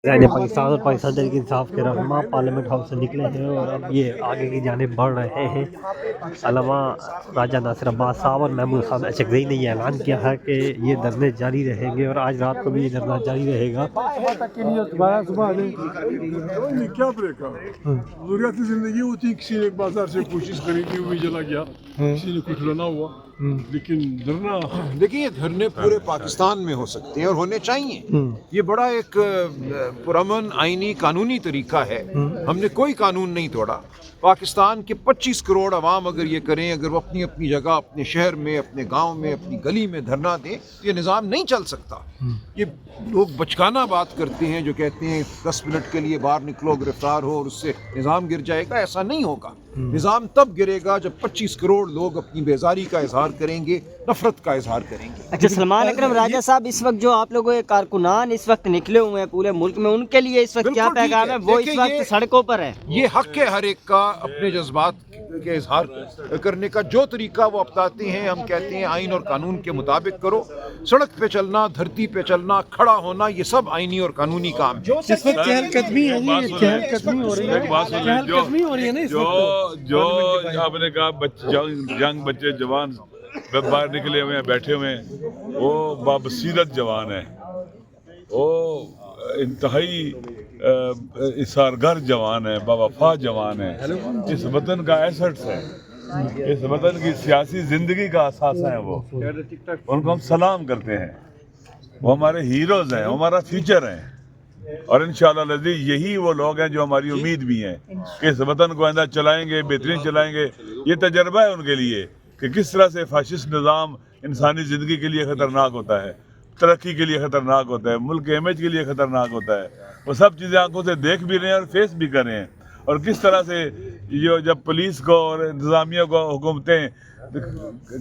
پاکستان اور پاکستان تحریک انصاف کے رہنما پارلیمنٹ ہاؤس سے نکلے ہیں اور اب یہ آگے کی جانب بڑھ رہے ہیں۔ علامہ راجہ ناصر عباس صاحب اور محمود خان اچکزئی نے یہ اعلان کیا ہے کہ یہ دھرنے جاری رہیں گے اور آج رات کو بھی یہ دھرنا جاری رہے گا۔ کیا بریک ضروریات زندگی ہوتی ہے، کسی نے بازار سے کوشش کری تھی وہ بھی چلا گیا، کسی نے کچھ لانا ہوا، لیکن دھرنا دیکھیں یہ دھرنے پورے پاکستان میں ہو سکتے ہیں اور ہونے چاہیے۔ یہ بڑا ایک پرامن آئینی قانونی طریقہ ہے، ہم نے کوئی قانون نہیں توڑا۔ پاکستان کے 25 کروڑ عوام اگر یہ کریں، اگر وہ اپنی اپنی جگہ اپنے شہر میں، اپنے گاؤں میں، اپنی گلی میں دھرنا دیں تو یہ نظام نہیں چل سکتا۔ یہ لوگ بچکانہ بات کرتے ہیں جو کہتے ہیں 10 منٹ کے لیے باہر نکلو گرفتار ہو اور اس سے نظام گر جائے گا، ایسا نہیں ہوگا۔ نظام تب گرے گا جب 25 کروڑ لوگ اپنی بیزاری کا اظہار کریں گے، نفرت کا اظہار کریں گے۔ اچھا سلمان اکرم راجہ صاحب، اس وقت جو آپ لوگوں کے کارکنان اس وقت نکلے ہوئے ہیں پورے ملک میں، ان کے لیے اس وقت کیا پیغام ہے؟ وہ اس وقت سڑکوں پر ہے۔ یہ حق ہے ہر ایک کا اپنے جذبات کے اظہار کرنے کا، جو طریقہ وہ اپناتے ہیں ہم کہتے ہیں آئین اور قانون کے مطابق کرو۔ سڑک پہ چلنا، دھرتی پہ چلنا، کھڑا ہونا، یہ سب آئینی اور قانونی کام ہے۔ اس وقت چہل قدمی ہے، یہ چہل قدمی ہو رہی ہے، چہل قدمی ہو رہی ہے نا اس وقت۔ جو آپ نے کہا جنگ بچے جوان باہر نکلے ہوئے ہیں، بیٹھے ہوئے ہیں، وہ بابصیرت جوان ہیں، وہ انتہائی اثارگر جوان ہے، باوفا جوان ہے، اس وطن کا ایسٹس ہے، اس وطن کی سیاسی زندگی کا اثاثہ ہے۔ وہ ان کو ہم سلام کرتے ہیں، وہ ہمارے ہیروز ہیں، وہ ہمارا فیوچر ہیں، اور انشاءاللہ العزیز یہی وہ لوگ ہیں جو ہماری امید بھی ہیں کہ اس وطن کو آئندہ چلائیں گے، بہترین چلائیں گے۔ یہ تجربہ ہے ان کے لیے کہ کس طرح سے فاشسٹ نظام انسانی زندگی کے لیے خطرناک ہوتا ہے، ترقی کے لیے خطرناک ہوتا ہے، ملک کے امیج کے لیے خطرناک ہوتا ہے۔ وہ سب چیزیں آنکھوں سے دیکھ بھی رہے ہیں اور فیس بھی کر رہے ہیں، اور کس طرح سے جب پولیس کو اور انتظامیہ کو حکومتیں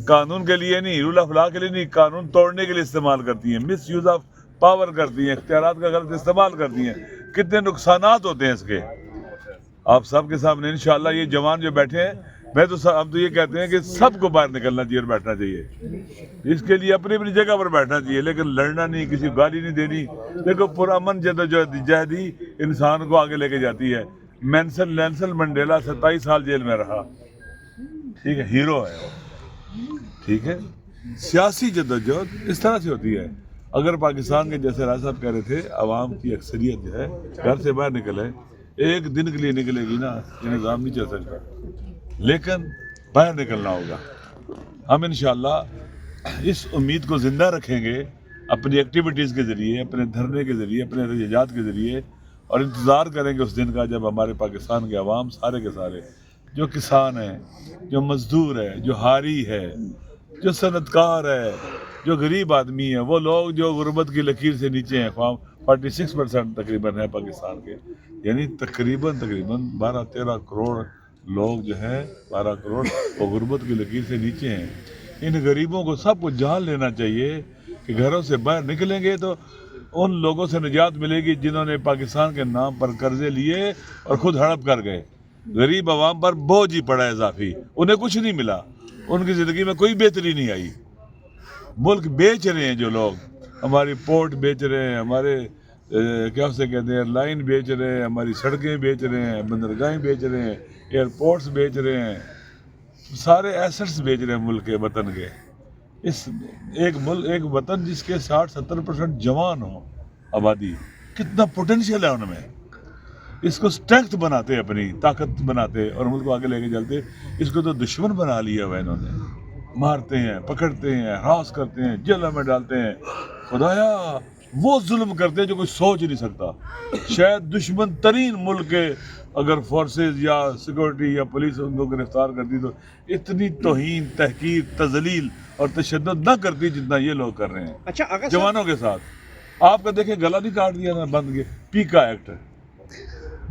قانون کے لیے نہیں، رول آف لا کے لیے نہیں، قانون توڑنے کے لیے استعمال کرتی ہیں، مس یوز آف پاور کرتی ہیں، اختیارات کا غلط استعمال کرتی ہیں، کتنے نقصانات ہوتے ہیں اس کے۔ آپ سب کے سامنے انشاءاللہ یہ جوان جو بیٹھے ہیں، ہم تو یہ کہتے ہیں کہ سب کو باہر نکلنا چاہیے اور بیٹھنا چاہیے، اس کے لیے اپنی اپنی جگہ پر بیٹھنا چاہیے، لیکن لڑنا نہیں، کسی کو گالی نہیں دینی۔ دیکھو پرامن جدوجہد ہی انسان کو آگے لے کے جاتی ہے۔ نیلسن منڈیلا 27 سال جیل میں رہا، ٹھیک ہے، ہیرو ہے وہ، ٹھیک ہے۔ سیاسی جدوجہد اس طرح سے ہوتی ہے۔ اگر پاکستان کے جیسے راج صاحب کہہ رہے تھے، عوام کی اکثریت جو ہے گھر سے باہر نکلے، ایک دن کے لیے نکلے گی نا، یہ نظام نہیں چل سکتا، لیکن باہر نکلنا ہوگا۔ ہم انشاءاللہ اس امید کو زندہ رکھیں گے اپنی ایکٹیویٹیز کے ذریعے، اپنے دھرنے کے ذریعے، اپنے احتجاجات کے ذریعے، اور انتظار کریں گے اس دن کا جب ہمارے پاکستان کے عوام سارے کے سارے، جو کسان ہیں، جو مزدور ہے، جو حاری ہے، جو صنعت کار ہے، جو غریب آدمی ہیں، وہ لوگ جو غربت کی لکیر سے نیچے ہیں، 46% تقریباً ہے پاکستان کے، یعنی تقریباً 12-13 کروڑ لوگ جو ہیں، 12 کروڑ وہ غربت کی لکیر سے نیچے ہیں۔ ان غریبوں کو سب کو جان لینا چاہیے کہ گھروں سے باہر نکلیں گے تو ان لوگوں سے نجات ملے گی جنہوں نے پاکستان کے نام پر قرضے لیے اور خود ہڑپ کر گئے۔ غریب عوام پر بوجھ ہی پڑا ہے اضافی، انہیں کچھ نہیں ملا، ان کی زندگی میں کوئی بہتری نہیں آئی۔ ملک بیچ رہے ہیں جو لوگ، ہماری پورٹ بیچ رہے ہیں، ہمارے کیا اسے کہتے ہیں لائن بیچ رہے ہیں، ہماری سڑکیں بیچ رہے ہیں، بندرگاہیں بیچ رہے ہیں، ایئرپورٹس بیچ رہے ہیں، سارے ایسٹس بیچ رہے ہیں ملک کے، وطن کے۔ اس ایک وطن جس کے 60-70% جوان ہوں آبادی، کتنا پوٹینشیل ہے ان میں، اس کو سٹرینگتھ بناتے، اپنی طاقت بناتے اور ملک کو آگے لے کے چلتے۔ اس کو تو دشمن بنا لیا ہوا انہوں نے، مارتے ہیں، پکڑتے ہیں، ہراس کرتے ہیں، جیلوں میں ڈالتے ہیں۔ خدایا وہ ظلم کرتے ہیں جو کوئی سوچ نہیں سکتا۔ شاید دشمن ترین ملک کے اگر فورسز یا سیکورٹی یا پولیس ان کو گرفتار کرتی تو اتنی توہین، تحقیر، تذلیل اور تشدد نہ کرتی جتنا یہ لوگ کر رہے ہیں۔ اچھا جوانوں کے ساتھ آپ کا دیکھیں گلا نہیں کاٹ دیا نا، بند گیا، پیکا ایکٹ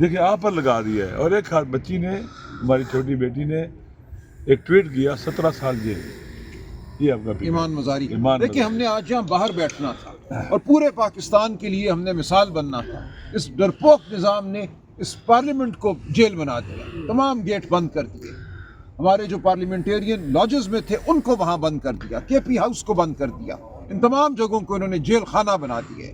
دیکھیں آپ پر لگا دیا ہے۔ اور ایک بچی نے، ہماری چھوٹی بیٹی نے ایک ٹویٹ کیا، 17 سال جیل، یہ آپ کا ایمان مزاری۔ دیکھیں ہم نے آج یہاں باہر بیٹھنا تھا اور پورے پاکستان کے لیے ہم نے مثال بننا تھا۔ اس ڈرپوک نظام نے اس پارلیمنٹ کو جیل بنا دیا، تمام گیٹ بند کر دیے، ہمارے جو پارلیمنٹیرین لاجز میں تھے ان کو وہاں بند کر دیا، کے پی ہاؤس کو بند کر دیا، ان تمام جگہوں کو انہوں نے جیل خانہ بنا دیے۔